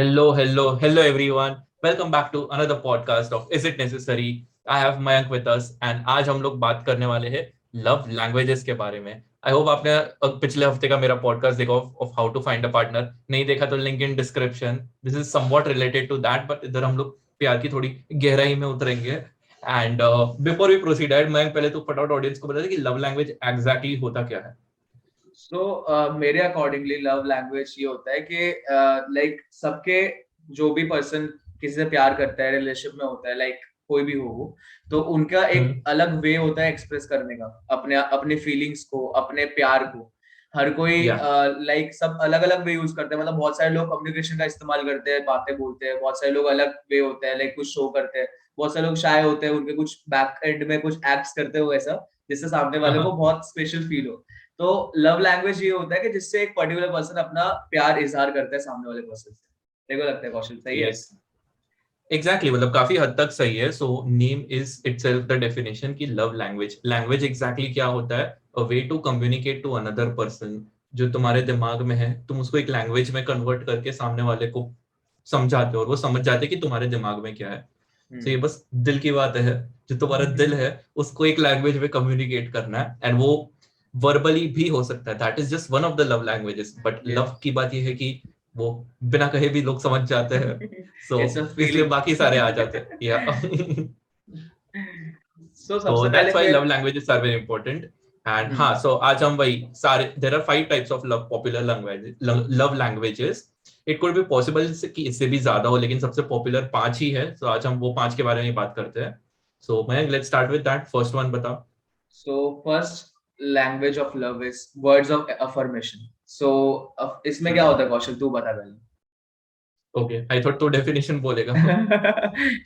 Hello everyone. Welcome back to another podcast of Is It Necessary? I have Mayank with us and आज हम लोग बात करने वाले हैं लव लैंग्वेजेस के बारे में. आई होप आपने पिछले हफ्ते का मेरा पॉडकास्ट देखा of how to find a partner. नहीं देखा तो link in description. This is somewhat related to that but इधर हम लोग प्यार की थोड़ी गहराई में उतरेंगे. And before we proceed Mayank पहले तो फटाफट ऑडियंस को बता दे कि लव लैंग्वेज एग्जैक्टली होता क्या है. मेरे अकॉर्डिंगली लव लैंग्वेज ये होता है कि लाइक सबके जो भी पर्सन किसी से प्यार करता है, रिलेशनशिप में होता है, लाइक कोई भी हो वो, तो उनका एक अलग वे होता है एक्सप्रेस करने का अपने अपने फीलिंग्स को, अपने प्यार को. हर कोई लाइक सब अलग अलग वे यूज करते हैं. मतलब बहुत सारे लोग कम्युनिकेशन का इस्तेमाल करते हैं, बातें बोलते हैं. बहुत सारे लोग अलग वे होते हैं, लाइक कुछ शो करते हैं. बहुत सारे लोग शाय होते हैं, उनके कुछ बैक एंड में कुछ एक्ट्स करते हो ऐसा जिससे सामने वाले को बहुत स्पेशल फील हो. तो लव लैंग्वेज ये होता है कि जिससे एक पर्टिकुलर पर्सन अपना प्यार इजहार करता है सामने वाले पर्सन से. देखो लगता है कौशल सही है. एग्जैक्टली मतलब काफी हद तक सही है. So name is itself the definition की लव लैंग्वेज एग्जैक्टली क्या होता है. A way to communicate to another person. जो तुम्हारे दिमाग में है तुम उसको एक लैंग्वेज में कन्वर्ट करके सामने वाले को समझाते हो और वो समझ जाते कि तुम्हारे दिमाग में क्या है. तो ये बस दिल की बात है. जो तुम्हारा दिल है उसको एक लैंग्वेज में कम्युनिकेट करना है एंड वो वर्बली भी हो सकता है. That is just one of the love languages. But love की बात ये है कि वो बिना कहे भी लोग समझ जाते हैं. सो इसलिए बाकी सारे आ जाते हैं. या सो so that's why love languages are very important. And हाँ, so आज हम वही सारे there are 5 types of popular love languages. It could be possible कि इससे भी ज्यादा हो, लेकिन सबसे पॉपुलर 5 ही है. So आज हम वो 5 के बारे में बात करते हैं. So मैं let's start with that. First one बता. So first language of love is words of affirmation. So इसमें क्या होता है कौशल, तू बता पहले. Okay, I thought तो definition बोलेगा.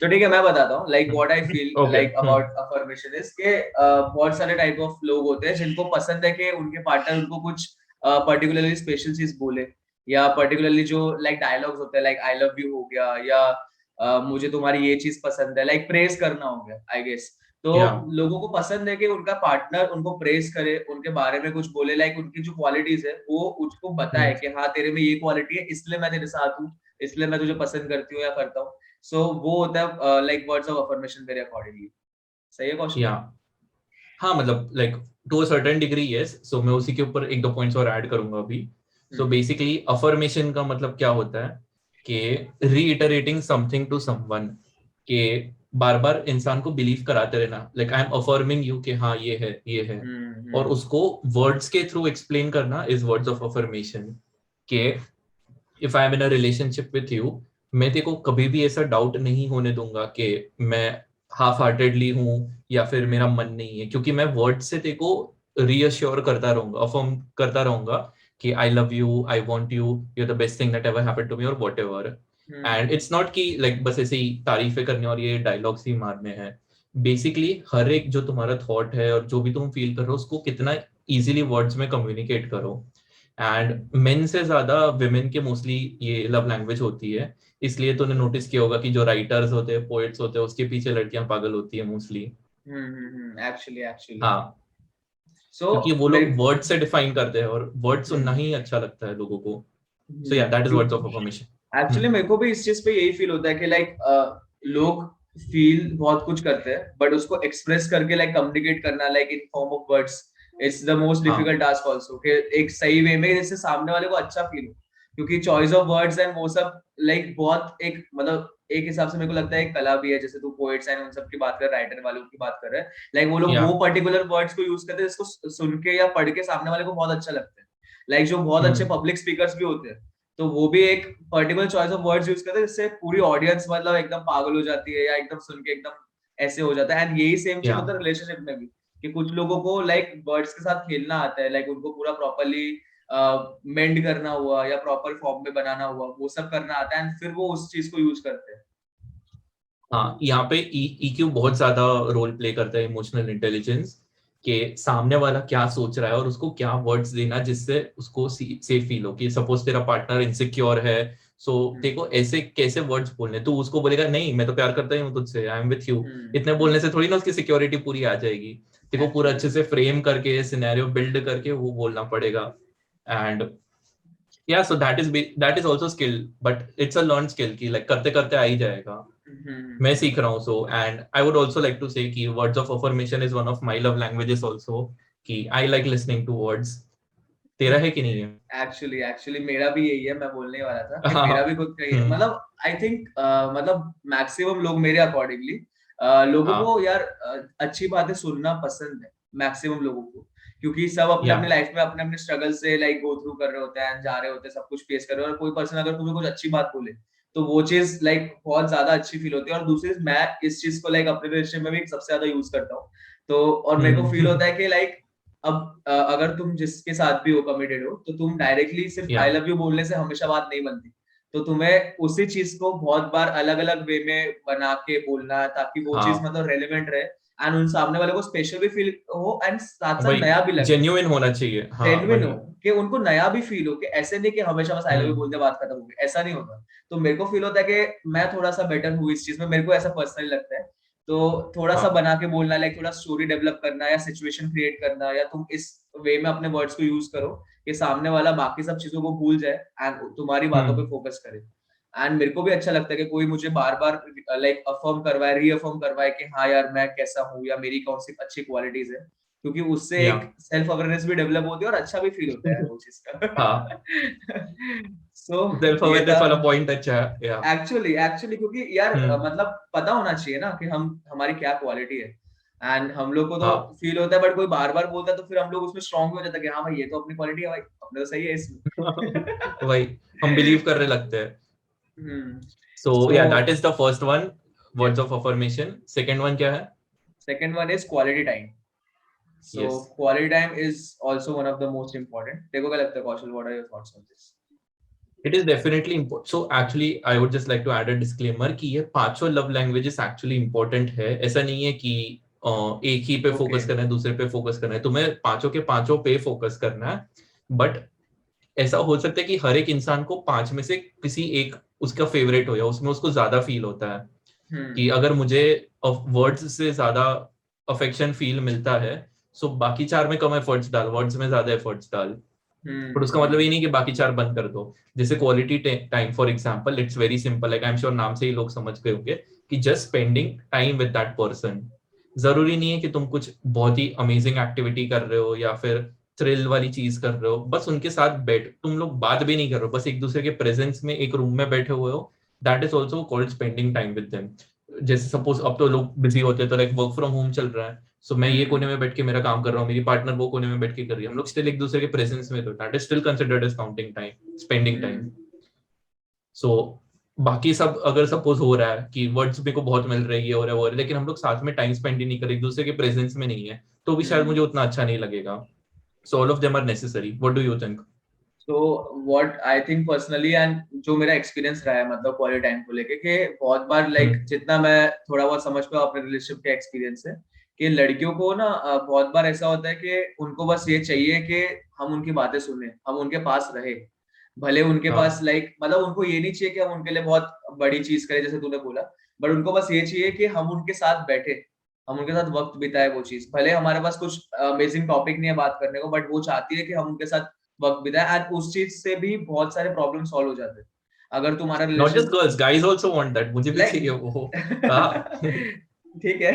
तो ठीक है मैं बताता हूँ. Like what I feel like about affirmation is कि बहुत सारे टाइप ऑफ लोग होते हैं जिनको पसंद है कि उनके पार्टनर उनको कुछ पर्टिकुलरली स्पेशल चीज बोले, या पर्टिकुलरली जो लाइक डायलॉग्स होते हैं, लाइक आई लव यू हो गया, या मुझे तुम्हारी ये चीज पसंद है, लाइक प्रेज करना हो गया आई गेस. तो लोगों को पसंद है कि उनका पार्टनर उनको प्रेज करे, उनके बारे में कुछ बोले, लाइक उनकी जो क्वालिटीज है वो उसको बताए कि हाँ तेरे में ये क्वालिटी है, इसलिए मैं तेरे साथ हूँ, इसलिए मैं तुझे पसंद करती हूँ या करता हूँ. सो वो होता है लाइक वर्ड्स ऑफ अफर्मेशन मेरे अकॉर्डिंगली. सही है कौशल. हाँ मतलब like to a certain degree yes. So मैं उसी के ऊपर एक दो पॉइंट्स और ऐड करूंगा अभी. सो बेसिकली अफर्मेशन का मतलब क्या होता है कि रीइटरेटिंग समथिंग टू समवन, के बार बार इंसान को बिलीव कराते रहना. Like I am affirming you कि हाँ ये है. और उसको वर्ड्स के थ्रू एक्सप्लेन करना इज वर्ड्स ऑफ अफर्मेशन. के if I am in a relationship with you, मैं तेरे को कभी भी ऐसा डाउट नहीं होने दूंगा कि मैं हाफ हार्टेडली हूँ या फिर मेरा मन नहीं है, क्योंकि मैं वर्ड से तेरे को रीअश्योर करता रहूंगा, अफर्म करता रहूंगा कि I love you, I want you, you are the best thing that ever happened to me और व्हाटएवर. एंड इट्स नॉट कि लाइक बस ऐसे ही तारीफें करने और ये डायलॉग्स ही मारने हैं. बेसिकली हर एक जो तुम्हारा थॉट है और जो भी तुम फील कर रहे हो उसको कितना इजीली वर्ड्स में कम्युनिकेट करो. एंड मेन से ज्यादा विमेन के मोस्टली ये लव लैंग्वेज होती है. इसलिए तूने नोटिस किया होगा कि जो राइटर्स होते हैं, पोएट्स होते हैं, उसके पीछे लड़कियां पागल होती है मोस्टली. एक्चुअली हाँ, क्योंकि वो लोग वर्ड से डिफाइन करते हैं और वर्ड सुनना ही अच्छा लगता है लोगों को. सो yeah that is words of affirmation. Actually मेरे को भी इस चीज पे यही फील होता है कि लाइक लोग फील बहुत कुछ करते हैं बट उसको एक्सप्रेस करके लाइक कम्युनिकेट करना like in form of words it's the most difficult task also, कि एक सही वे में जिससे सामने वाले को अच्छा फील हो. क्योंकि चॉइस ऑफ वर्ड्स एंड वो सब लाइक बहुत एक मतलब एक हिसाब से मेरे को लगता है एक कला भी है. जैसे तू पोएट्स एंड उन सब की बात कर, राइटर वालों की बात कर रहा है, लाइक वो लोग वो पर्टिकुलर वर्ड्स को यूज करते हैं जिसको सुन के या पढ़ के सामने वाले को बहुत अच्छा लगता है. लाइक जो बहुत अच्छे पब्लिक स्पीकर्स भी होते हैं तो वो भी एक particular choice of words use करते हैं जिससे पूरी ऑडियंस मतलब एकदम पागल हो जाती है या एकदम सुन के एकदम ऐसे हो जाता है. एंड यही सेम चीज होता है रिलेशनशिप में भी, कि कुछ लोगों को लाइक वर्ड्स के साथ खेलना आता है, लाइक उनको पूरा प्रॉपर्ली मेंड करना हुआ या प्रॉपर फॉर्म में बनाना हुआ वो सब करना आता है एंड फिर वो उस चीज को यूज करते हैं. हाँ, यहाँ पे EQ बहुत ज्यादा रोल प्ले करता है, इमोशनल इंटेलिजेंस, के सामने वाला क्या सोच रहा है और उसको क्या वर्ड्स देना जिससे उसको सेफ फील हो. कि सपोज तेरा पार्टनर इनसिक्योर है, सो देखो ऐसे कैसे वर्ड्स बोलने. तू उसको बोलेगा नहीं मैं तो प्यार करता ही हूँ तुझसे, आई एम विथ यू, इतने बोलने से थोड़ी ना उसकी सिक्योरिटी पूरी आ जाएगी. देखो पूरा अच्छे से फ्रेम करके सिनेरियो बिल्ड करके वो बोलना पड़ेगा. And Yeah, so that is also skill, but it's a learned skill कि like करते करते आ ही जाएगा. मैं सीख रहा हूँ. So and I would also like to say कि words of affirmation is one of my love languages also, कि I like listening to words. तेरा है कि नहीं है? एक्चुअली मेरा भी यही है, मैं बोलने वाला था कि मेरा हाँ. भी खुद का ही है. मतलब आई थिंक मतलब मैक्सिमम लोग मेरे अकॉर्डिंगली लोगों हाँ. को यार अच्छी बातें सुनना पसंद है, मैक्सिमम लोगों को, क्योंकि सब अपने अपने Yeah. लाइफ में अपने अपने स्ट्रगल से लाइक गो थ्रू कर रहे होते हैं, जा रहे होते हैं, सब कुछ फेस कर रहे हो, और कोई पर्सन अगर तुम्हें कुछ अच्छी बात बोले तो वो चीज लाइक बहुत ज्यादा अच्छी फील होती है. और दूसरी चीज, मैं इस चीज को लाइक अपने रिलेशनशिप में भी सबसे ज्यादा यूज करता हूँ. तो और मेरे को फील होता है कि लाइक अब अगर तुम जिसके साथ भी हो, कमिटेड हो, तो तुम डायरेक्टली सिर्फ आई Yeah. लव यू बोलने से हमेशा बात नहीं बनती. तो तुम्हें उसी चीज को बहुत बार अलग अलग वे में बना के बोलना है, ताकि वो चीज हाँ. मतलब रेलेवेंट रहे, एंड उन सामने वाले को स्पेशल भी फील हो, एंड साथ साथ वही नया भी लगे, जेन्युइन होना चाहिए. हाँ जेन्युइन हो, वही. कि उनको नया भी फील हो, कि ऐसे नहीं कि हमेशा बस आई लव यू हम्म. बोलते बात खत्म हो गई, ऐसा नहीं होगा. तो मेरे को फील होता है कि मैं थोड़ा सा बेटर हूँ इस चीज में, मेरे को ऐसा पर्सनली लगता है. तो थोड़ा सा हाँ. बना के बोलना, लाइक थोड़ा स्टोरी डेवलप करना या सिचुएशन क्रिएट करना, या तुम इस वे में अपने वर्ड्स को यूज करो कि सामने वाला बाकी सब चीजों को भूल जाए एंड तुम्हारी बातों पे हम्म. फोकस करे. एंड मेरे को भी अच्छा लगता है कि कोई मुझे बार बार लाइक अफर्म करवाए, रीअफर्म करवाए कि हाँ यार मैं कैसा हूँ, या मेरी कौन सी अच्छी क्वालिटीज है, क्योंकि उससे या. एक सेल्फ अवेयरनेस भी डेवलप होती है और अच्छा भी फील होता है वो चीज हाँ. का. सो सेल्फ ये अवेयरनेस था वाला पॉइंट अच्छा है. या. एक्चुअली क्योंकि यार हम्म. मतलब पता होना चाहिए ना कि हम हमारी क्या क्वालिटी है. एंड हम लोग को तो हाँ. फील होता है, बट कोई बार बार बोलता है तो फिर हम लोग उसमें स्ट्रांग हो जाता है कि हाँ भाई ये तो अपनी क्वालिटी है भाई, अपने तो सही है इसमें. वही हम बिलीव करने लगते हैं. So so yeah that is the first one, words yes, of affirmation. Second one क्या है? Second one is quality time. So yes. Quality time is also one of the most important. देखो क्या लगता है Kaushal, what are your thoughts on this? It is definitely important. So actually, I would just like to add a disclaimer कि ये पांचों love languages actually important है. ऐसा नहीं है कि एक ही पे ओके. फोकस करना है, दूसरे पे फोकस करना है. तुम्हें पांचों के पांचों पे फोकस करना है. बट ऐसा हो सकता है कि हर एक इंसान को पांच में से किसी एक उसका फेवरेट हो, या उसमें उसको ज्यादा फील होता है. कि अगर मुझे वर्ड्स से ज्यादा अफेक्शन फील मिलता है, सो बाकी चार में कम एफर्ट्स डाल, वर्ड्स में ज्यादा एफर्ट्स डाल. पर उसका मतलब ये नहीं कि बाकी चार बंद कर दो. जैसे quality time for example, it's very simple. Like I am sure नाम से ही लोग समझ गए होंगे कि just spending time with that person. जरूरी नहीं है कि तुम कुछ बहुत ही अमेजिंग एक्टिविटी कर रहे हो या फिर थ्रिल वाली चीज कर रहे हो. बस उनके साथ बैठ, तुम लोग बात भी नहीं कर रहे हो, बस एक दूसरे के प्रेजेंस में एक रूम में बैठे हुए हो. That is also called spending time with them. जैसे सपोज अब तो लोग बिजी होते हैं, तो लाइक वर्क फ्रॉम होम चल रहा है. सो मैं ये कोने में बैठ के मेरा काम कर रहा हूँ, मेरी पार्टनर वो कोने में बैठ के कर रही है, हम लोग स्टिल एक दूसरे के प्रेजेंस में, तो that is still considered as counting time, spending time. So बाकी सब अगर सपोज हो रहा है कि वर्ड्स मेरे को बहुत मिल रही है और वो, लेकिन हम लोग साथ में टाइम स्पेंड ही नहीं कर रहे, एक दूसरे के प्रेजेंस में नहीं है, तो भी शायद मुझे उतना अच्छा नहीं लगेगा. So all of them are necessary. What do you think? So what I think personally, and जो मेरा एक्सपीरियंस रहा है मतलब क्वालिटी टाइम को लेके, कि बहुत बार लाइक जितना मैं थोड़ा बहुत समझ पाया अपने रिलेशनशिप के एक्सपीरियंस से, कि लड़कियों को ना बहुत बार ऐसा होता है कि उनको बस ये चाहिए कि हम उनकी बातें सुने, हम उनके पास रहे, भले उनके पास हाँ. लाइक मतलब उनको ये नहीं चाहिए कि हम उनके लिए बहुत बड़ी चीज करें जैसे तूने बोला, बट उनको बस ये चाहिए कि हम उनके साथ बैठे, हम उनके साथ वक्त बिताए. वो चीज भले हमारे पास कुछ अमेजिंग टॉपिक नहीं है बात करने को, बट वो चाहती है कि हम उनके साथ वक्त बिताए, एंड उस चीज से भी बहुत सारे प्रॉब्लम सॉल्व हो जाते हैं. अगर तुम्हारा not just relation girls, guys also want that. मुझे भी लाइक चाहिए वो. हाँ. ठीक है.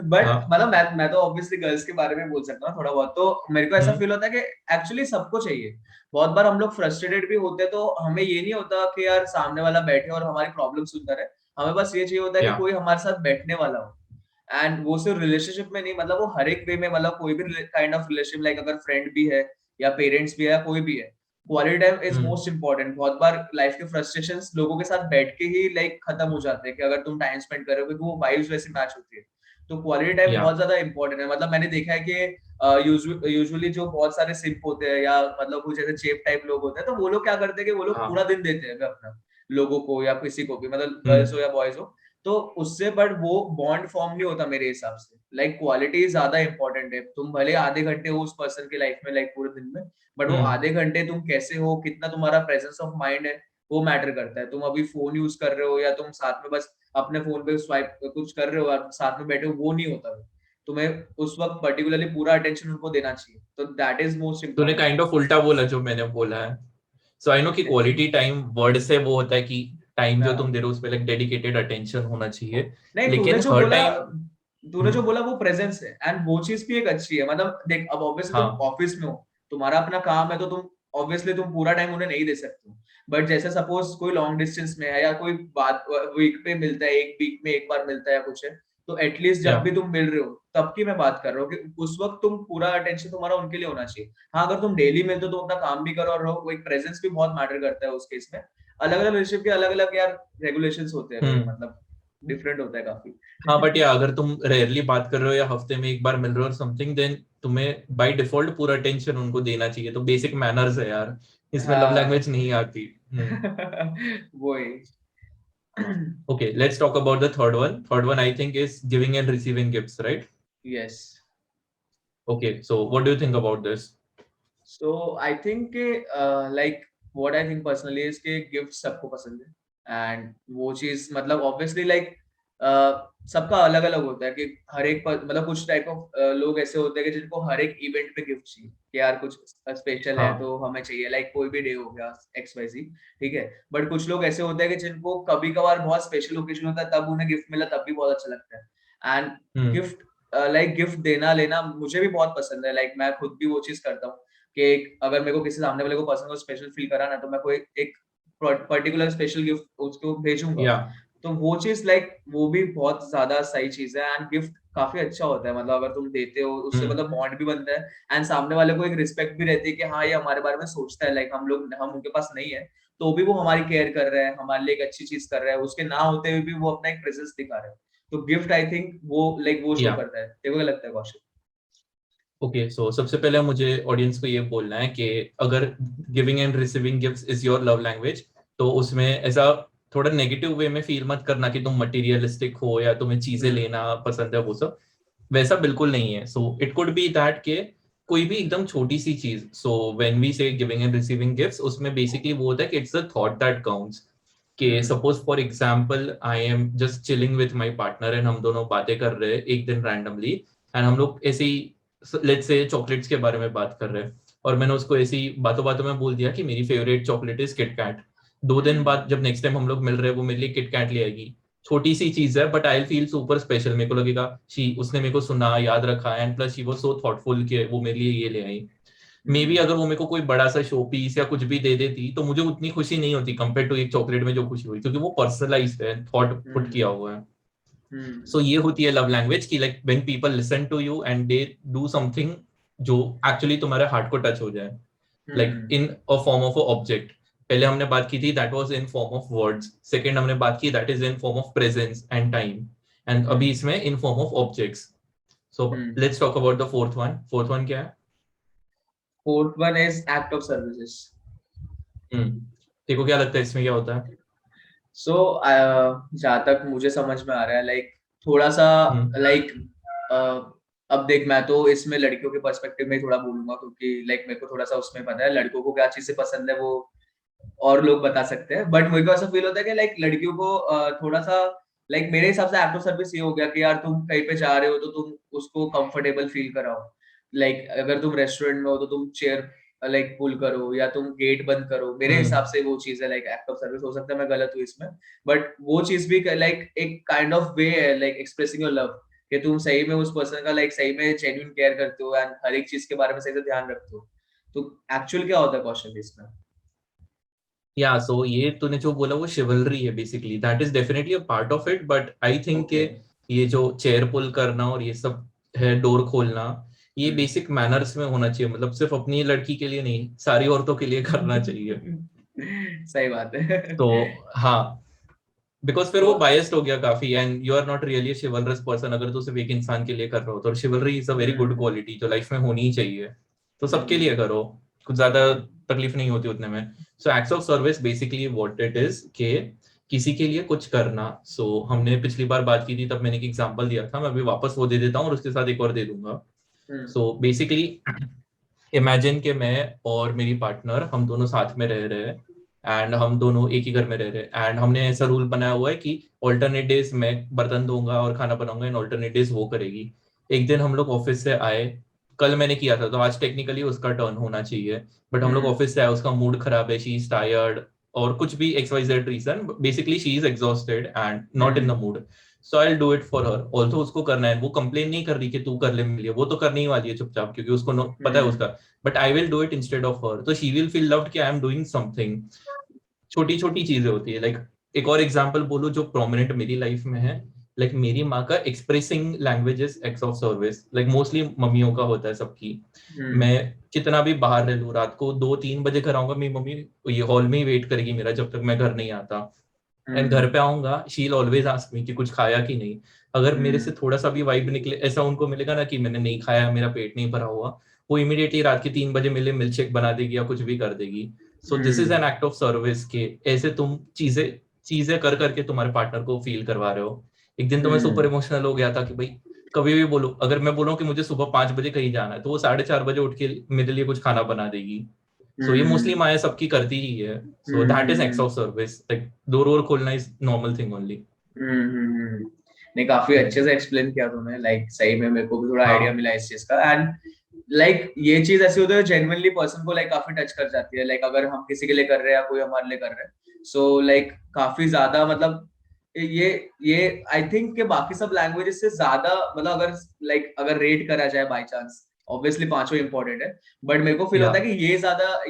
बट हाँ. मतलब मैं तो ऑब्वियसली गर्ल्स के बारे में बोल सकता हूँ थोड़ा बहुत. तो मेरे को ऐसा हम्म. फील होता है कि एक्चुअली सबको चाहिए. बहुत बार हम लोग फ्रस्ट्रेटेड भी होते हैं, तो हमें ये नहीं होता कि यार सामने वाला बैठे और हमारी प्रॉब्लम सुनता रहे. हमें बस ये चाहिए होता है कि या. कोई हमारे साथ बैठने वाला हो. एंड वो सिर्फ रिलेशनशिप में नहीं, मतलब वो हर एक वे में, मतलब कोई भी काइंड ऑफ रिलेशनशिप, लाइक अगर फ्रेंड भी है या पेरेंट्स भी है या कोई भी है, quality time is hmm. Most important. बहुत बार लाइफ के फ्रस्ट्रेशंस लोगों के साथ बैठ के ही लाइक खत्म हो जाते हैं, कि अगर तुम टाइम स्पेंड करोगे तो वो वाइब्स वैसे मैच होती है. तो क्वालिटी टाइम या. बहुत ज्यादा इंपॉर्टेंट है. मतलब मैंने देखा है कि यूजुअली जो बहुत सारे सिंप होते हैं या मतलब कुछ ऐसे चेप टाइप लोग होते हैं, तो वो लोग क्या करते हैं कि वो लोग हाँ. पूरा दिन देते हैं अपना लोगों को या किसी को भी, मतलब गर्ल्स हो हम्म. या बॉयज हो. तो उससे बट वो बॉन्ड फॉर्म नहीं होता मेरे हिसाब से. लाइक क्वालिटी ज्यादा इंपॉर्टेंट है. तुम भले आधे घंटे हो उस पर्सन की लाइफ में लाइक पूरे दिन में, बट वो हम्म. आधे घंटे तुम कैसे हो, कितना तुम्हारा प्रेजेंस ऑफ माइंड है, वो मैटर करता है. तुम अभी फोन यूज कर रहे हो या तुम साथ में बस अपने फोन पे स्वाइप कुछ कर रहे हो और साथ में बैठे हो, वो नहीं होता. तुम्हें उस वक्त पर्टिकुलरली पूरा अटेंशन उनको देना चाहिए. तो दैट इज मोस्ट तूने इम्पोर्टेंट. काइंड ऑफ उल्टा बोला जो मैंने बोला है. सो आई नो कि क्वालिटी टाइम वर्ड से वो होता है कि टाइम जो हाँ। तुम दे रहे हो उस पे लाइक डेडिकेटेड अटेंशन होना चाहिए, नहीं, लेकिन हर टाइम। तूने जो बोला वो प्रेजेंस है, एंड वो चीज भी एक अच्छी है। मतलब देख, अब ऑब्वियसली तुम हाँ ऑफिस में हो, तुम्हारा अपना काम है, तो तुम ऑब्वियसली तुम पूरा टाइम उन्हें नहीं दे सकते हो। बट जैसे सपोज कोई लॉन्ग डिस्टेंस में है, या कोई बात वीक पे मिलता है, एक वीक में एक बार मिलता है या कुछ है, तो एटलीस्ट या जब भी तुम मिल रहे हो तब की मैं बात कर रहा हूँ कि उस वक्त तुम पूरा अटेंशन तुम्हारा उनके लिए होना चाहिए। हाँ, अगर तुम डेली मिलते हो तो अपना काम भी करो और रहो, वो एक प्रेजेंस भी बहुत मैटर करता है उस केस में। अलग अलग रिलेशनशिप के अलग अलग यार रेगुलेशंस होते हैं, भाई, हम्म। मतलब डिफरेंट होता है काफी। हाँ बट या अगर तुम रेयरली बात कर रहे हो या हफ्ते में एक बार मिल रहे हो और समथिंग, देन तुम्हें बाय डिफॉल्ट पूरा अटेंशन उनको देना चाहिए। तो बेसिक मैनर्स है यार, इसमें लव हाँ। लैंग्वेज नहीं आती। वही। Okay, let's talk about the third one. Third one I think is giving and receiving gifts, right? Yes. Okay, so what do you think about this? So I think के like what I think personally is के gift सबको पसंद है, and वो चीज मतलब obviously like सबका अलग अलग होता है कि हर एक मतलब कुछ टाइप ऑफ लोग ऐसे होते हैं कि जिनको हर एक इवेंट पे गिफ्ट चाहिए कि यार कुछ स्पेशल है हाँ। तो हमें चाहिए, लाइक कोई भी डे हो गया एक्स वाई जी, ठीक है। बट कुछ लोग ऐसे होते हैं कि जिनको कभी कभार बहुत स्पेशल ओकेजन होता है तब उन्हें गिफ्ट मिला तब भी बहुत अच्छा लगता है। And hmm. Gift, like gift देना लेना मुझे भी बहुत पसंद है। लाइक मैं खुद भी वो चीज करता हूँ कि अगर मेरे को किसी सामने वाले को पसंद हो, स्पेशल फील करा ना, तो मैं कोई एक पर्टिकुलर स्पेशल गिफ्ट उसको भेजूंगा। या तो वो चीज लाइक वो भी बहुत ज्यादा सही चीज है, एंड गिफ्ट काफी अच्छा होता है। मतलब अगर तुम देते हो उससे हम्म। मतलब बॉन्ड भी बनता है, एंड सामने वाले को एक रिस्पेक्ट भी रहती है कि हाँ ये हमारे बारे में सोचता है, लाइक हम उनके पास नहीं है तो भी वो हमारी केयर कर रहा है, हमारे लिए एक अच्छी चीज कर रहा है, उसके ना होते हुए भी वो अपना एक प्रेजेंस दिखा रहा है। तो गिफ्ट आई थिंक वो लाइक वो शो या करता है। तेरे को क्या लगता है कौशिक? ओके, सो सबसे पहले मुझे ऑडियंस को ये बोलना है कि अगर giving and receiving gifts is your love language, तो उसमें ऐसा थोड़ा नेगेटिव वे में फील मत करना कि तुम मटेरियलिस्टिक हो या तुम्हें चीजें हम्म। लेना पसंद है, वो सब वैसा बिल्कुल नहीं है। So it could be that के कोई भी एकदम छोटी सी चीज, so when we say giving and receiving gifts, उसमें बेसिकली वो होता है कि it's the thought that counts. कि hmm. Suppose for example I am just chilling with my partner and हम दोनों बातें कर रहे हैं एक दिन रैंडमली, एंड हम लोग ऐसे ही लेट्स से चॉकलेट्स के बारे में बात कर रहे हैं, और मैंने उसको ऐसे ही बातों बातों में बोल दिया कि मेरी फेवरेट चॉकलेट इज किटकैट। 2 दिन बाद हम्म। जब नेक्स्ट टाइम हम लोग मिल रहे हैं वो मेरे लिए किटकैट ले आएगी। छोटी सी चीज है but I feel super special, मेरे को लगेगा शी उसने मेरे को सुना, याद रखा, and plus she was so thoughtful कि वो मेरे लिए ये ले आई। मे बी हम्म। अगर वो मेरे को कोई बड़ा सा शो पीस या कुछ भी दे देती तो मुझे उतनी खुशी नहीं होती कंपेयर टू एक चॉकलेट में जो खुशी हुई, क्योंकि वो पर्सनलाइज्ड है, थॉट पुट किया हम्म। हुआ है। हम्म। सो ये होती है लव लैंग्वेज की like when people listen to you and they do something जो एक्चुअली तुम्हारे हार्ट को टच हो जाए, like hmm. In a form of a object. पहले हमने बात की थी that was in form of words, second हमने बात की that is in form of presence and time, and अभी हम्म। इसमें in form of objects. So hmm. Let's talk about the fourth one. Fourth one क्या है? Fourth one is act of services. Hmm. देखो क्या लगता है इसमें क्या होता है? सो जहाँ तक मुझे समझ में आ रहा है, लाइक थोड़ा सा, हम्म। लाइक अब देख, मैं तो इसमें लड़कियों के पर्सपेक्टिव में थोड़ा बोलूंगा क्योंकि लाइक मेरे को थोड़ा सा उसमें पता है लड़कों को क्या चीज से पसंद है, वो और लोग बता सकते हैं। बट मुझे को ऐसा फील होता है कि लाइक लड़कियों को थोड़ा सा, लाइक मेरे हिसाब से एक्ट ऑफ सर्विस ये हो गया कि यार तुम कहीं पे जा रहे हो तो तुम उसको कंफर्टेबल फील कराओ। लाइक अगर तुम रेस्टोरेंट में हो तो तुम चेयर लाइक पुल करो या तुम गेट बंद करो। मेरे हिसाब हम्म। से वो चीज है लाइक एक्ट ऑफ सर्विस। हो सकता है मैं गलत हूँ इसमें, बट वो चीज भी लाइक एक काइंड ऑफ वे है लाइक एक्सप्रेसिंग योर लव, कि तुम सही में उस पर्सन का लाइक सही में जेन्युइन केयर करते हो एंड हर एक चीज के बारे में सही से ध्यान रखते हो। तो एक्चुअल क्या होता है क्वेश्चन इसमें? या सो ये तूने जो बोला वो शिवलरी है, basically that is definitely a part of it, but I think के ओके। ये जो चेयर पुल करना और ये सब है, डोर खोलना, ये बेसिक मैनर्स में होना चाहिए। मतलब सिर्फ अपनी लड़की के लिए नहीं, सारी औरतों के लिए करना चाहिए। सही बात है। तो हाँ, बिकॉज फिर तो वो बायस्ड हो गया काफी, and you are not really chivalrous person अगर तू सिर्फ एक इंसान के लिए कर रहे हो। तो शिवलरी is a very good hmm. Quality जो लाइफ में होनी ही चाहिए। तो सबके लिए हम्म। करो, कुछ ज्यादा तकलीफ नहीं होती उतने में। So acts of service basically what it is के किसी के लिए कुछ करना। सो हमने पिछली बार बात की थी तब मैंने एक एग्जांपल दिया था, मैं अभी वापस वो दे देता हूँ और उसके साथ एक और दे दूंगा। हम्म। सो बेसिकली इमेजिन के मैं और मेरी पार्टनर हम दोनों साथ में रह रहे हैं, एंड हम दोनों एक ही घर में रह रहे हैं, एंड हमने ऐसा रूल बनाया हुआ है कि ऑल्टरनेट डेज मैं बर्तन धोऊंगा और खाना बनाऊंगा एंड ऑल्टरनेट डेज वो करेगी। एक दिन हम लोग ऑफिस से आए, कल मैंने किया था तो आज टेक्निकली उसका टर्न होना चाहिए, बट हम लोग ऑफिस से आए, उसका मूड खराब है, शी इज टायर्ड और कुछ भी XYZ reason, basically she is exhausted and not in the mood, so I will do it for her. Also उसको करना है, वो कंप्लेन नहीं कर रही कि तू कर ले मेरे लिए, वो तो करने ही वाली है चुपचाप क्योंकि उसको पता है उसका, but I will do it instead of her, तो शी विल फील लव्ड कि आई एम डूइंग समथिंग। छोटी छोटी चीजें होती है। लाइक एक और एग्जांपल बोलो जो प्रोमिनेंट मेरी लाइफ में है, लाइक मेरी माँ का expressing languages acts of service, like mostly मम्मियों का होता है सबकी। मैं कितना भी बाहर रह लूं, रात को 2-3 बजे घर आऊंगा, मेरी मम्मी ये हॉल में ही वेट करेगी मेरा जब तक मैं घर नहीं आता, एंड घर पे आऊंगा she will always ask me कि कुछ खाया कि नहीं। अगर मेरे से थोड़ा सा भी वाइब निकले, ऐसा उनको मिलेगा ना कि मैंने नहीं खाया, मेरा पेट नहीं भरा हुआ, वो इमीडिएटली रात के 3 बजे मेरे लिए मिल्क शेक बना देगी या कुछ भी कर देगी। So this is an act of service के ऐसे तुम चीजें चीजें कर करके तुम्हारे पार्टनर को फील करवा रहे हो। एक दिन तो मैं सुपर इमोशनल हो गया था कि भाई कभी भी बोलो, अगर मैं बोलूँ कि मुझे सुबह 5 बजे कहीं जाना है तो वो 4:30 बजे उठ के मेरे लिए कुछ खाना बना देगी। सो ये मोस्टली माया सबकी करती ही है। So that is act of service, like door वोर खोलना इज नॉर्मल थिंग ओनली। नहीं, काफी अच्छे से एक्सप्लेन किया तूने, लाइक सही में मेरे को भी थोड़ा आइडिया मिला इस चीज का। एंड लाइक ये चीज ऐसी होती है जेन्युइनली पर्सन को लाइक काफी टच कर जाती है, लाइक अगर हम किसी के लिए कर रहे हैं या कोई हमारे लिए कर रहे हैं, सो लाइक काफी ज्यादा मतलब ये आई थिंक के बाकी सब लैंग्वेजेस से ज्यादा मतलब अगर रेट करा जाए बाय चांस, ऑब्वियसली पांचों इंपॉर्टेंट है, बट मेरे को फील होता है कि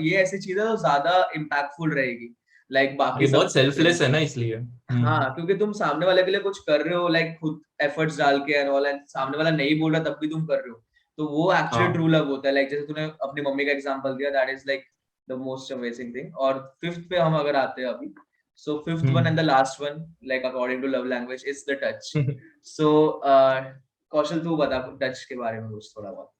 ये ऐसी चीज है जो ज्यादा इम्पैक्टफुल रहेगी लाइक बाकी ये सब बहुत सेल्फलेस है ना इसलिए। हाँ, क्योंकि तुम सामने वाले के लिए कुछ कर रहे हो लाइक खुद एफर्ट्स डाल के एंड ऑल, एंड सामने वाला नहीं बोल रहा तब भी तुम कर रहे हो, तो वो एक्चुअली ट्रू लव होता है। लाइक जैसे तूने अपनी मम्मी का एग्जांपल दिया, that is like the most amazing thing. और फिफ्थ पे हम अगर आते हैं अभी, so fifth one and the last one like according to love language is the touch. So Kaushal तू बता टच के बारे में कुछ थोड़ा बहुत।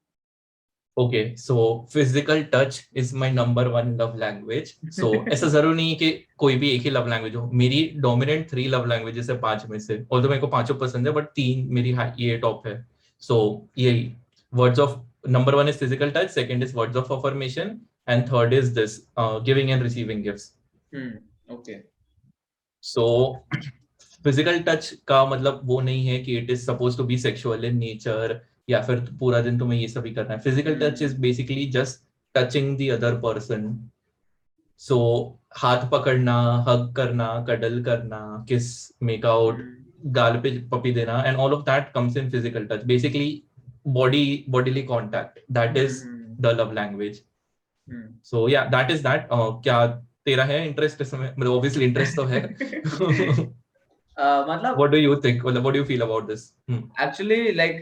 Okay, so physical touch is my number 1 love language. So ऐसा जरूर नहीं है कि कोई भी एक ही लव लैंग्वेज हो, मेरी डोमिनेंट 3 लव लैंग्वेजेस है 5 में से, और तो मेरे को पांचों पसंद है, बट 3 मेरी ये टॉप है। सो यही words of, number 1 is physical touch, second is words of affirmation, and third is this giving and receiving gifts. Okay, so physical touch का मतलब वो नहीं है कि it is suppose to be sexual in nature या फिर पूरा दिन तुम्हें ये सभी करना है। Physical touch is basically just touching the other person. So हाथ पकड़ना, हग करना, कडल करना, किस, मेक आउट, गाल पे पपी देना, and all of that comes in physical touch. Basically bodily contact, that is the love language. So yeah that is that. क्या तेरा है इंटरेस्ट इसमें? मतलब ऑब्वियसली इंटरेस्ट तो है। मतलब What do you think? What do you feel about this? Actually like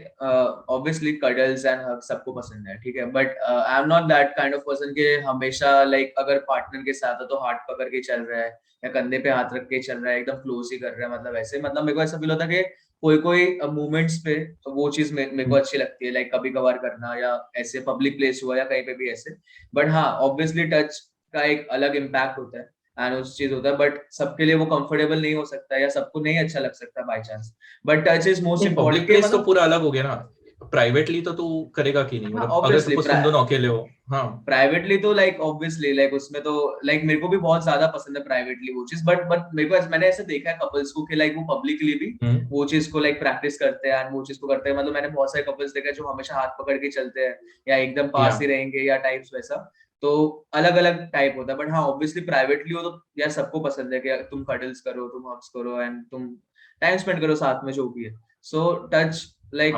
obviously cuddles and hug सबको पसंद है, ठीक है, but I am not that kind of person के हमेशा लाइक अगर पार्टनर के साथ है तो हाथ पकड़ के चल रहा है या कंधे पे हाथ रख के चल रहा है, एकदम क्लोज ही कर रहा है, मतलब ऐसे, मतलब मेरे को ऐसा फील होता है कि कोई कोई मूवमेंट्स पे तो वो चीज मेरे को अच्छी लगती है, लाइक कभी कभार करना या ऐसे पब्लिक प्लेस हुआ या कहीं पे भी ऐसे। बट हाँ, ऑब्वियसली टच का एक अलग इम्पैक्ट होता है एंड उस चीज होता है, बट सबके लिए वो कंफर्टेबल नहीं हो सकता या सबको नहीं अच्छा लग सकता by chance. But touch is most public important, place तो मतलब पूरा अलग हो गया ना, प्राइवेटली तो तू करेगा कि नहीं? हाँ मतलब अगर ऑब्वियसली सपोज तुम दोनों अकेले हो। हाँ, प्राइवेटली तो लाइक ऑब्वियसली लाइक उसमें तो लाइक मेरे को भी बहुत ज्यादा पसंद है प्राइवेटली वो चीज, बट मेरे को मैंने ऐसे देखा है कपल्स को कि लाइक वो पब्लिकली भी वो चीज को लाइक प्रैक्टिस करते हैं एंड वो चीज को करते हैं। मतलब मैंने बहुत सारे कपल्स देखे जो हमेशा हाथ पकड़ के चलते हैं या एकदम पास ही रहेंगे या टाइप्स वैसा, तो अलग अलग टाइप होता है। बट हाँ, ऑब्वियसली प्राइवेटली हो तो यार सबको पसंद है कि तुम कडल्स करो, तुम हग्स करो एंड तुम टाइम स्पेंड करो साथ में, जो भी है। सो टच लाइक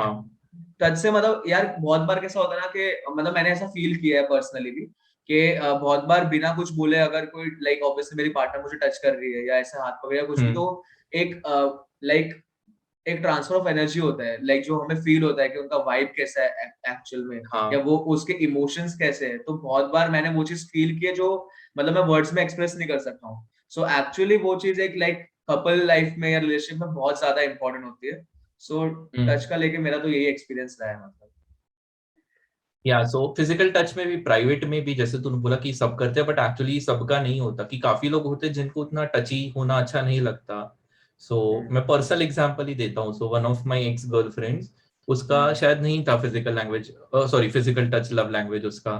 टच से मतलब यार बहुत बार कैसा होता है ना कि मतलब मैंने ऐसा फील किया है पर्सनली भी कि बहुत बार बिना कुछ बोले अगर कोई लाइक ऑब्वियसली मेरी पार्टनर मुझे टच कर रही है या ऐसे हाथ पकड़ या कुछ भी, तो एक लाइक एक ट्रांसफर ऑफ एनर्जी होता है, लाइक जो हमें फील होता है कि उनका वाइब कैसा है एक्चुअल में, या वो उसके इमोशंस कैसे है। तो बहुत बार मैंने वो चीज फील की है जो मतलब मैं वर्ड्स में एक्सप्रेस नहीं कर सकता हूँ। सो एक्चुअली वो चीज एक लाइक कपल लाइफ में या रिलेशनशिप में बहुत ज्यादा इंपॉर्टेंट होती है। सो टच का लेके मेरा तो यही एक्सपीरियंस रहा है, मतलब या सो फिजिकल टच में भी, प्राइवेट में भी, जैसे तूने बोला कि सब करते हैं, बट एक्चुअली सबका नहीं होता, कि काफी लोग होते हैं जिनको उतना टची होना अच्छा नहीं लगता। सो मैं पर्सनल एग्जांपल ही देता हूँ। So one of my ex girlfriends, उसका शायद नहीं था physical language, sorry physical touch love language उसका।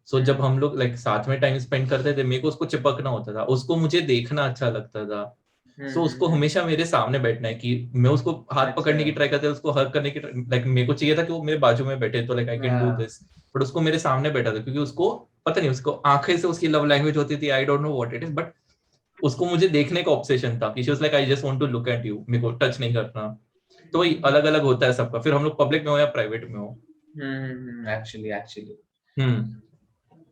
सो जब हम लोग लाइक साथ में टाइम स्पेंड करते थे, मेरे को उसको चिपकना होता था, उसको मुझे देखना अच्छा लगता था। सो उसको हमेशा मेरे सामने बैठना है, कि मैं उसको हाथ पकड़ने की ट्राई करता, उसको हग करने की, लाइक मेरे को चाहिए था कि वो मेरे बाजू में बैठे, तो like I can do this. But उसको मेरे सामने बैठा था, क्योंकि उसको पता नहीं, उसको आंखें से उसकी लव लैंग्वेज होती थी, I don't know what it is, but उसको मुझे देखने का ऑब्सेशन था कि she was like I just want to look at you, मेरे को टच नहीं करना। तो वही अलग अलग होता है सबका, फिर हम लोग पब्लिक में हो या प्राइवेट में हो। एक्चुअली हम्म।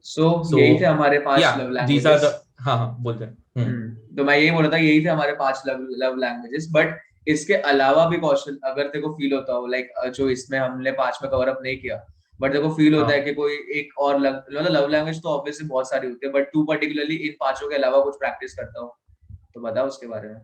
सो सो यही थे हमारे या 5 love these are languages. The, हाँ हाँ बोलते हैं। तो मैं यही बोल रहा था, यही थे हमारे 5 लव लैंग्वेजेस। बट इसके अलावा भी कौशल, अगर तेरे को फील होता हो लाइक जो इसमें हमने 5 में कवर अप नहीं किया, बट तेरे को फील होता है हाँ कि कोई एक और लव लैंग्वेज तो ऑब्वियसली बहुत सारी होती है, बट तू पर्टिकुलरली इन 5 के अलावा कुछ प्रैक्टिस करता हो तो बता उसके बारे में।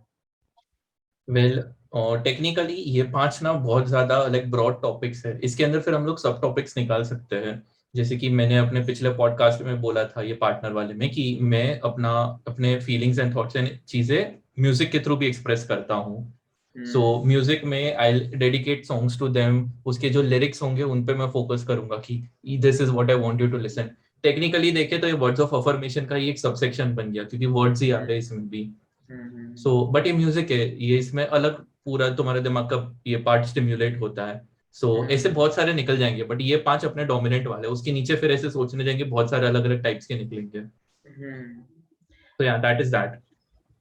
वेल, और टेक्निकली ये 5 ना बहुत ज्यादा लाइक ब्रॉड टॉपिक्स है, इसके अंदर फिर हम लोग सब टॉपिक्स निकाल सकते हैं। जैसे कि मैंने अपने पिछले पॉडकास्ट में बोला था ये पार्टनर वाले में, कि मैं अपने फीलिंग्स एंड थॉट्स एंड चीजें म्यूजिक के थ्रू भी एक्सप्रेस करता हूँ। सो म्यूजिक में I dedicate songs to them, उसके जो लिरिक्स होंगे उन पे मैं फोकस करूंगा कि this is what I want you to listen. Technically देखे तो ये वर्ड्स ऑफ अफर्मेशन का ही एक सबसेक्शन बन गया, क्योंकि वर्ड्स ही आ गए इसमें भी। सो बट ये म्यूजिक है, ये इसमें अलग पूरा तुम्हारे दिमाग का ये पार्ट स्टिम्युलेट होता है। सो ऐसे बहुत सारे निकल जाएंगे, बट ये 5 अपने डोमिनेंट वाले, उसके नीचे फिर ऐसे सोचने जाएंगे बहुत सारे अलग अलग टाइप्स के निकलेंगे। तो या दैट इज दैट।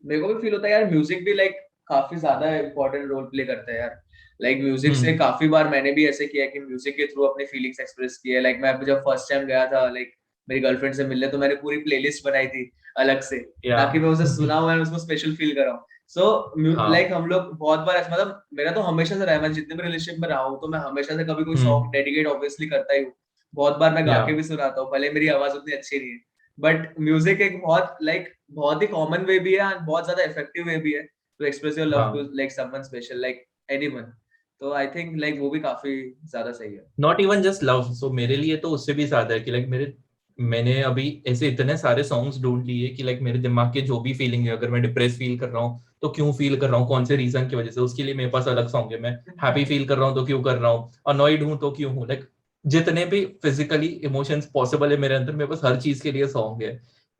मेरे को भी फील होता है यार, म्यूजिक भी लाइक काफी ज्यादा इंपॉर्टेंट रोल प्ले करता है यार। लाइक म्यूजिक से काफी बार मैंने भी ऐसे किया कि म्यूजिक के थ्रू अपनी फीलिंग्स एक्सप्रेस की है। लाइक मैं जब फर्स्ट टाइम गया था लाइक मेरी गर्लफ्रेंड से मिलने, तो मैंने पूरी प्लेलिस्ट बनाई थी अलग से, या ताकि मैं उसे सुना हूं, मैं उसको स्पेशल फील कर रहा हूँ। सो लाइक हम लोग बहुत बार ऐसा, मतलब मेरा तो हमेशा से रहा है, मैं जितने भी रिलेशनशिप में रहा हूँ तो मैं हमेशा से कभी कोई सॉन्ग डेडिकेट ऑब्वियसली करता ही हूँ। बहुत बार मैं गा या के भी सुनाता हूँ, भले मेरी आवाज उतनी अच्छी नहीं है। बट म्यूजिक एक बहुत लाइक बहुत ही कॉमन वे भी है और बहुत ज्यादा इफेक्टिव वे भी है to express your love to हाँ, like someone special like anyone. तो आई थिंक लाइक वो भी काफी ज्यादा सही है। नॉट इवन जस्ट लव, सो मेरे लिए तो उससे भी ज्यादा है कि लाइक मैंने अभी ऐसे इतने सारे सॉन्ग्स ढूंढ लिए कि लाइक मेरे दिमाग के जो भी फीलिंग है, अगर मैं डिप्रेस फील कर रहा हूँ तो क्यों फील कर रहा हूँ, कौन से रीजन की वजह से, उसके लिए मेरे पास अलग सॉन्ग है। मैं हैप्पी फील कर रहा हूँ तो क्यों कर रहा हूँ, अनॉइड हूँ तो क्यों हूँ, लाइक जितने भी फिजिकली इमोशंस पॉसिबल है मेरे अंदर, मेरे पास हर चीज के लिए सॉन्ग है।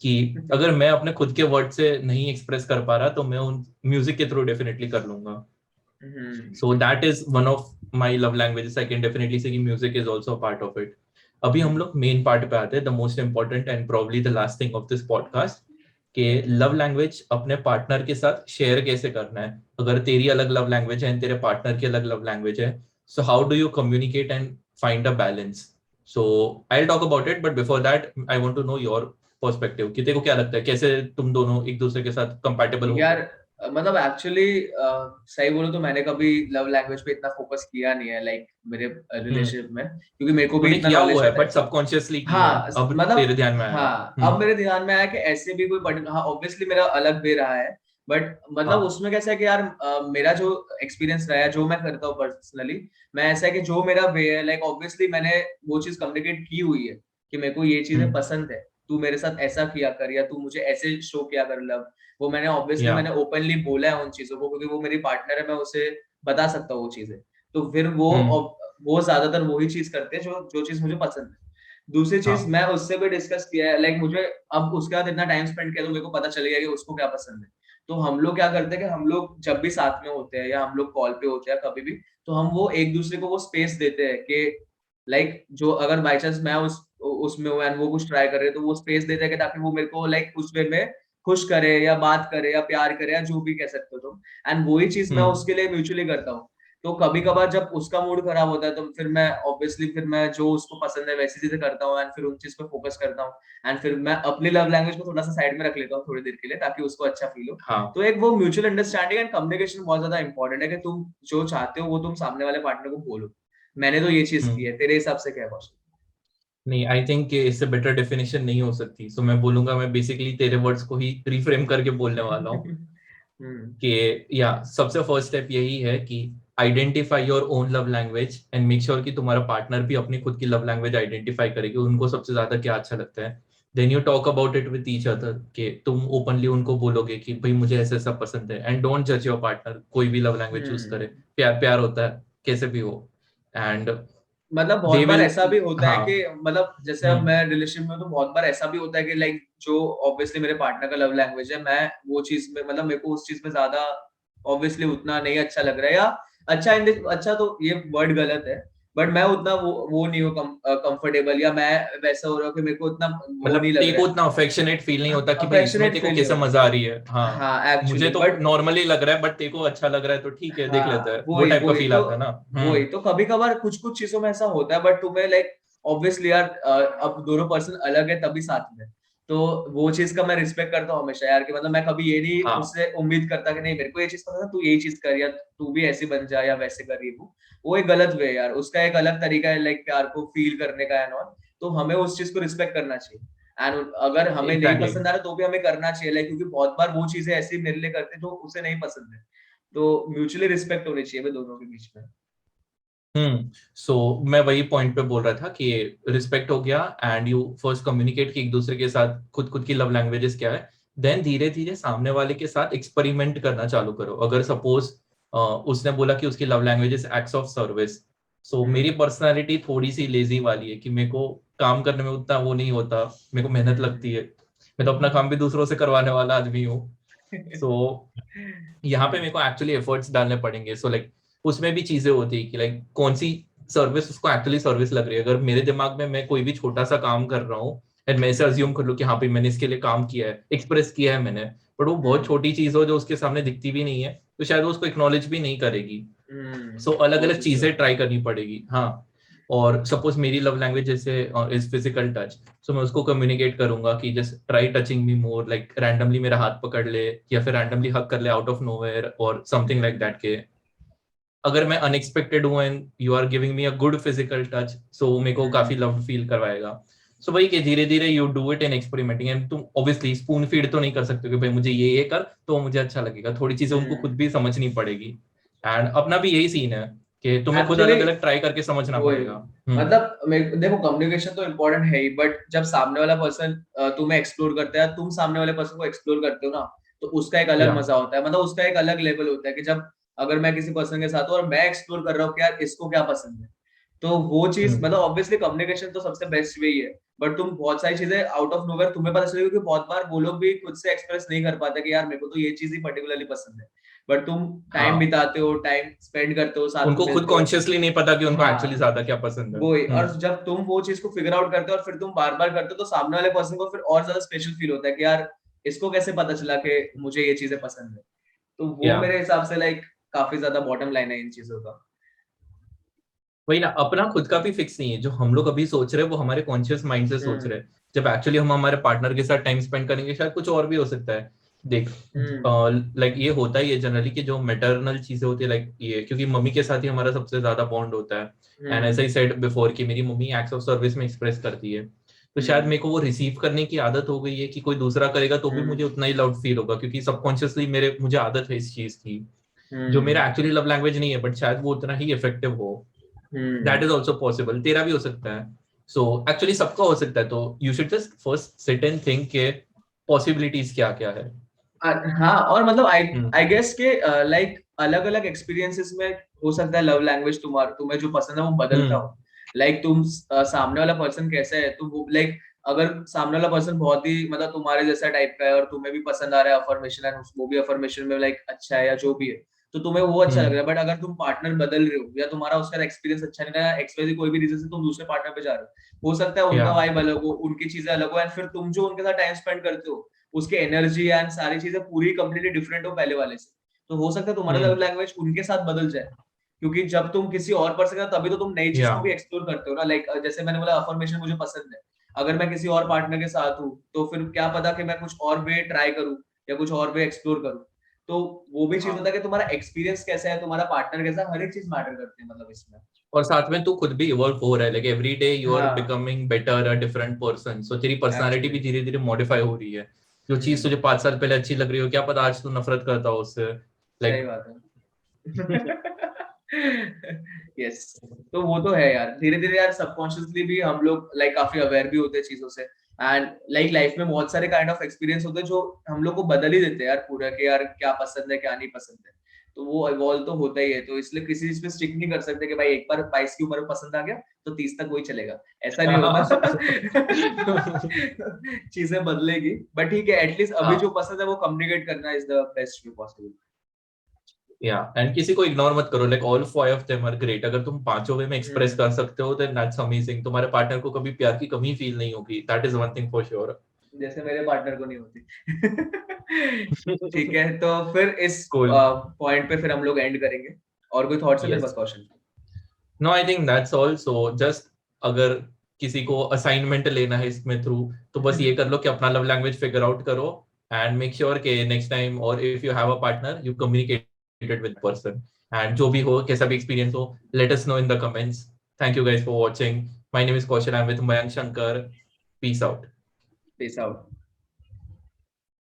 कि अगर मैं अपने खुद के वर्ड से नहीं एक्सप्रेस कर पा रहा तो मैं उन म्यूजिक के थ्रू डेफिनेटली कर लूंगा। So that is one of my love languages. I can definitely say कि music is also a part of it. अभी हम लोग मेन पार्ट पे आते हैं, the most important and probably the last thing of this podcast, कि love language अपने partner के साथ शेयर कैसे करना है। अगर तेरी अलग लव लैंग्वेज है एंड तेरे पार्टनर की अलग लव लैंग्वेज है, so how do you communicate and find a balance. So I talk about it, but before that I want to know your perspective, कि तेरे को क्या लगता है कैसे तुम दोनों एक दूसरे के साथ कंपैटिबल यार होगे। मतलब एक्चुअली सही बोलो तो मैंने कभी लव लैंग्वेज पे इतना फोकस किया नहीं है लाइक मेरे हम्म। रिलेशनशिप में, क्योंकि मेरे को भी तूने इतना किया नॉलेज हुआ नहीं है था। बट सबकॉन्शियसली किया है, हाँ अब तेरे मतलब ध्यान में आया। हाँ अब मेरे ध्यान में आया कि ऐसे भी कोई हाँ ऑब्वियसली मेरा अलग वे रहा है। बट मतलब हाँ। उसमें कैसा है कि यार मेरा जो एक्सपीरियंस रहा है, जो मैं करता हूँ पर्सनली, मैं ऐसा है कि जो मेरा वे है लाइक ऑब्वियसली मैंने वो चीज कम्युनिकेट की हुई है कि मेरे को ये चीजें हम्म। पसंद है, तू मेरे साथ ऐसा किया कर या तू मुझे ऐसे शो किया कर लव। वो मैंने ऑब्वियसली या मैंने ओपनली बोला है उन चीजों को, क्योंकि वो मेरी पार्टनर है, मैं उसे बता सकता हूँ वो चीजें। तो फिर हम्म। वो ज्यादातर वही चीज करते हैं जो जो चीज मुझे पसंद है। दूसरी चीज हाँ। मैं उससे भी डिस्कस किया है लाइक मुझे अब उसके बाद इतना टाइम स्पेंड किया तो मेरे को पता चल गया कि उसको क्या पसंद है। तो हम लोग क्या करते हैं कि हम लोग जब भी साथ में होते हैं या हम लोग कॉल पे होते हैं कभी भी, तो हम वो एक दूसरे को वो स्पेस देते हैं कि लाइक जो अगर बाई चांस मैं उसमें हूँ एंड वो कुछ ट्राई कर रहे हैं, तो वो स्पेस देते हैं कि ताकि वो मेरे को लाइक उस वे में खुश करे या बात करे या प्यार करे या जो भी कह सकते हो तुम। एंड वही चीज मैं हम्म। उसके लिए म्यूचुअली करता हूँ। तो कभी कभार जब उसका मूड खराब होता है तो फिर मैं ऑब्वियसली फिर मैं जो उसको पसंद है वैसी चीजें करता हूँ एंड फिर उन चीज पे फोकस करता हूँ। एंड फिर मैं अपनी लव लैंग्वेज को थोड़ा सा साइड में रख लेता हूँ थोड़ी देर के लिए, ताकि उसको अच्छा फील हो। हाँ। तो एक वो म्यूचुअल अंडरस्टैंडिंग एंड कम्युनिकेशन बहुत ज्यादा इंपॉर्टेंट है कि तुम जो चाहते हो वो तुम सामने वाले पार्टनर को बोलो। मैंने तो ये चीज की हम्म। है, तेरे हिसाब से क्या है कौशल? नहीं, आई थिंक इससे बेटर डेफिनेशन नहीं हो सकती, सो मैं बोलूंगा, मैं बेसिकली तेरे वर्ड्स को ही रिफ्रेम करके बोलने वाला हूँ। हम्म कि या सबसे फर्स्ट स्टेप यही है कि identify your own love language and make sure कि तुम्हारा पार्टनर भी अपनी खुद की लव लैंग्वेज आइडेंटिफाई करेगी, उनको सबसे ज्यादा क्या अच्छा लगता है। Then you talk about it with each other, कि तुम ओपनली उनको बोलोगे कि भाई मुझे ऐसा ऐसा पसंद है, एंड डोंट जज योर पार्टनर, कोई भी लव लैंग्वेज चूज करे, हम्म प्यार प्यार होता है कैसे भी हो। एंड मतलब दे बहुत बार विल। ऐसा भी होता है हाँ। कि मतलब जैसे अब हम्म। मैं रिलेशन में, तो बहुत बार ऐसा भी होता है कि लाइक जो ऑब्वियसली मेरे पार्टनर का लव लैंग्वेज है, मैं वो चीज में मतलब मेरे को उस चीज में ज्यादा ऑब्वियसली उतना नहीं अच्छा लग रहा है, या अच्छा अच्छा तो ये वर्ड गलत है। बट मैं उतना वो नहीं हूँ कंफर्टेबल, या मैं वैसा हो रहा हूँ कि मेरे को उतना वो मतलब नहीं लग तेरे रहा को है, उतना अफेक्शनेट फील नहीं होता कि भाई इसमें अफेक्शनेट तेरे को फील नहीं कैसे होता। मजा आ रही है। हाँ, हाँ मुझे एक्चुअली, तो बट नॉर्मली लग रहा है, बट तेरे को अच्छा लग रहा है तो ठीक है, देख लेते हाँ हैं, वो वही टाइप का वही फील तो, आता है ना। वही तो कभी कभार कुछ कुछ चीजों में ऐसा होता है, बट तुम्हें लाइक ऑब्वियसली यार, अब दोनों पर्सन अलग है तभी साथ में, तो वो चीज का मैं रिस्पेक्ट करता हूँ हमेशा यार, कि मतलब मैं कभी ये नहीं हाँ उससे उम्मीद करता कि नहीं मेरे को ये चीज पसंद है, तू यही चीज कर, या तू भी ऐसी बन जा या वैसे कर, ये वो एक गलत वे है यार, उसका एक अलग तरीका है लाइक प्यार को फील करने का एंड ऑल, तो हमें उस चीज को रिस्पेक्ट करना चाहिए। एंड अगर हमें नहीं एग्जैक्टली। पसंद आ रहा तो भी हमें करना चाहिए लाइक, क्योंकि बहुत बार वो चीजें ऐसी मेरे लिए करते हैं जो उसे नहीं पसंद है, तो म्यूचुअली रिस्पेक्ट होनी चाहिए भाई दोनों के बीच में। सो मैं वही पॉइंट पे बोल रहा था कि रिस्पेक्ट हो गया, एंड यू फर्स्ट कम्युनिकेट कि एक दूसरे के साथ खुद खुद की लव लैंग्वेजेस क्या है। देन धीरे धीरे सामने वाले के साथ एक्सपेरिमेंट करना चालू करो। अगर सपोज उसने बोला कि उसकी love language is acts of service, so मेरी हम्म पर्सनालिटी थोड़ी सी लेजी वाली है कि मेरे को काम करने में उतना वो नहीं होता, मेरे को मेहनत लगती है, मैं तो अपना काम भी दूसरों से करवाने वाला आदमी हूँ। सो यहाँ पे मेरे को एक्चुअली एफर्ट्स डालने पड़ेंगे। सो लाइक उसमें भी चीजें होती है कि लाइक कौन सी सर्विस उसको एक्चुअली सर्विस लग रही है। अगर मेरे दिमाग में मैं कोई भी छोटा सा काम कर रहा हूँ एंड मैं इसे अज्यूम कर लूँ कि हाँ भाई मैंने इसके लिए काम किया है, एक्सप्रेस किया है मैंने, बट वो बहुत छोटी चीज हो जो उसके सामने दिखती भी नहीं है, तो शायद वो उसको एक्नॉलेज भी नहीं करेगी। सो अलग वो अलग चीज तो चीजें है। ट्राई करनी पड़ेगी। हाँ, और सपोज मेरी लव लैंग्वेज जैसे इज फिजिकल टच, सो मैं उसको कम्युनिकेट करूंगा कि जस्ट ट्राई टचिंग मी मोर, लाइक रैंडमली मेरा हाथ पकड़ ले या फिर रैंडमली हक कर ले आउट ऑफ नोवेयर और समथिंग लाइक हम्म दैट के। अगर मैं अनएक्सपेक्टेड हूँ and you are giving me a good physical touch, so मेरे को काफी हम्म लव फील करवाएगा। सो वही कि धीरे धीरे you do it in experimenting, and तुम ऑब्वियसली स्पून फीड तो नहीं कर सकते कि भाई मुझे ये कर तो मुझे अच्छा लगेगा, थोड़ी चीजें उनको खुद भी समझनी पड़ेगी। एंड अपना भी यही सीन है कि तुम्हें खुद एक्चुअली अलग अलग ट्राई करके समझना वही, पड़ेगा। हम्म। मतलब देखो कम्युनिकेशन तो इम्पोर्टेंट है ही, बट जब सामने वाला पर्सन तुम्हें एक्सप्लोर करता है, तुम सामने वाले पर्सन को एक्सप्लोर करते हो ना, तो उसका एक अलग या मजा होता है, मतलब उसका एक अलग लेवल होता है कि जब अगर मैं किसी पर्सन के साथ हूँ और मैं एक्सप्लोर कर रहा हूँ कि यार इसको क्या पसंद है, तो वो चीज हम्म। मतलब ऑब्वियसली कम्युनिकेशन तो सबसे बेस्ट वे ही है, बट तुम बहुत सारी चीजें आउट ऑफ नोवेयर तुम्हें पता चलेगी, क्योंकि बहुत बार वो लोग भी खुद से एक्सप्रेस नहीं कर पाते कि यार मेरे को तो ये चीज ही पर्टिकुलरली पसंद है, बट तुम टाइम हाँ, बिताते हो, टाइम स्पेंड करते हो, साथ में उनको खुद मिलते हो। कॉन्शियसली नहीं पता कि उनको एक्चुअली हाँ ज्यादा क्या पसंद है। वही, और जब तुम वो चीज को फिगर आउट करते हो और फिर तुम बार बार करते हो, तो सामने वाले पर्सन को फिर और ज्यादा स्पेशल फील होता है कि यार इसको कैसे पता चला कि मुझे ये चीजें पसंद है, तो वो या मेरे हिसाब से लाइक काफी ज्यादा बॉटम लाइन है इन चीजों का। वही ना, अपना खुद का भी फिक्स नहीं है। जो हम लोग अभी सोच रहे हैं वो हमारे कॉन्शियस माइंड से सोच रहे हम्म हैं। जब एक्चुअली हम हमारे पार्टनर के साथ टाइम स्पेंड करेंगे शायद कुछ और भी हो सकता है। देख, हम्म लाइक ये होता ही है जनरली कि जो मैटरनल चीजें होती है, लाइक ये क्योंकि मम्मी के साथ ही हमारा सबसे ज्यादा बॉन्ड होता है। एंड ऐसा ही हम्म सेड बिफोर कि मेरी मम्मी एक्ट्स ऑफ सर्विस में एक्सप्रेस करती है, तो शायद हम्म मेरे को वो रिसीव करने की आदत हो गई है कि कोई दूसरा करेगा तो भी मुझे हम्म उतना ही लव फील होगा, क्योंकि सबकॉन्शियसली मेरे मुझे आदत है इस चीज की, जो मेरा हम्म एक्चुअली लव लैंग्वेज नहीं है, बट शायद वो उतना ही इफेक्टिव हो। That hmm is also possible, तेरा भी हो सकता है। सो एक्चुअली सबका हो सकता है, तो you should just first sit and think के पॉसिबिलिटीज क्या क्या है। हाँ, और मतलब आई हम्म। आई गेस के लाइक अलग अलग एक्सपीरियंसेस में हो सकता है लव लैंग्वेज तुम्हारा, तुम्हें जो पसंद है वो बदलता हम्म। हो, लाइक तुम सामने वाला पर्सन कैसा है, तो वो लाइक अगर सामने वाला पर्सन बहुत ही मतलब तुम्हारे जैसा टाइप का है और तुम्हें भी पसंद आ रहा है अफर्मेशन, एंड वो भी अफर्मेशन में लाइक अच्छा है या जो भी है, तो तुम्हें वो अच्छा लग हम्म। रहा है, बट अगर तुम पार्टनर बदल रहे हो या तुम्हारा उसका एक्सपीरियंस अच्छा नहीं रहा, एक्सवाइज़ कोई भी रीजन से तुम दूसरे पार्टनर पे जा रहे हो सकता है या उनका वाइब अलग हो, उनकी चीजें अलग हो, एंड फिर तुम जो उनके साथ टाइम स्पेंड करते हो उसके एनर्जी एंड सारी चीजें पूरी कंप्लीटली डिफरेंट हो पहले वाले से, तो हो सकता है तुम्हारा लव हम्म। लैंग्वेज उनके साथ बदल जाए, क्योंकि जब तुम किसी और पर्सन का, तभी तो तुम नई चीज या को भी एक्सप्लोर करते हो ना, लाइक जैसे मैंने बोला अफर्मेशन मुझे पसंद है, अगर मैं किसी और पार्टनर के साथ हूँ तो फिर क्या पता कि मैं कुछ और वे ट्राई करूँ या कुछ और वे एक्सप्लोर करूँ, तो वो भी चीज हाँ, होता है कि तुम्हारा एक्सपीरियंस कैसा है, तुम्हारा पार्टनर कैसा, हर एक चीज मैटर करती है मतलब इसमें। और साथ में तू खुद भी इवॉल्व हो रहा है, like every day you are हाँ becoming better, a different person, so तेरी पर्सनालिटी एक्चुअली। भी धीरे धीरे मॉडिफाई हो रही है। जो चीज हम्म तुझे 5 साल पहले अच्छी लग रही हो, क्या पता आज तू नफरत करता हो उससे। सही लाइक बात है। यस, तो वो तो है यार, धीरे धीरे यार सबकॉन्शियसली भी हम लोग लाइक काफी अवेयर भी होते हैं चीजों से, एंड लाइक लाइफ में बहुत सारे काइंड ऑफ एक्सपीरियंस होते हैं जो हम लोग को बदल ही देते हैं यार पूरा, कि यार क्या पसंद है क्या नहीं पसंद है, तो वो इवॉल्व तो होता ही है, तो इसलिए किसी चीज पे स्टिक नहीं कर सकते कि भाई एक बार 22 की उम्र में पसंद आ गया तो 30 तक वही चलेगा, ऐसा नहीं होता। चीजें बदलेगी, बट ठीक है एटलीस्ट अभी जो हाँ, पसंद है वो कम्युनिकेट करना is the best way possible. या एंड किसी को इग्नोर मत करो, like all 5 of them are great. अगर तुम पांचों वे में एक्सप्रेस कर सकते हो देन दैट्स अमेजिंग. तुम्हारे पार्टनर को कभी प्यार की कमी फील नहीं होगी. That is one thing for sure. जैसे मेरे पार्टनर को नहीं होती. ठीक है, तो फिर इस Cool. पॉइंट पे फिर हम लोग एंड करेंगे. और कोई थॉट्स है मेरे Yes. पास question? No I think that's all. So just अगर किसी को असाइनमेंट लेना है इसमें थ्रू, तो बस ये कर लो कि अपना लव लैंग्वेज फिगर आउट करो एंड मेक श्योर कि नेक्स्ट टाइम और if you have a partner you communicated with person. And जो भी हो, कैसा भी एक्सपीरियंस हो, let us know in the comments. Thank you guys for watching. My name is Kaushal. I am with Mayank Shankar. Peace out. Peace out.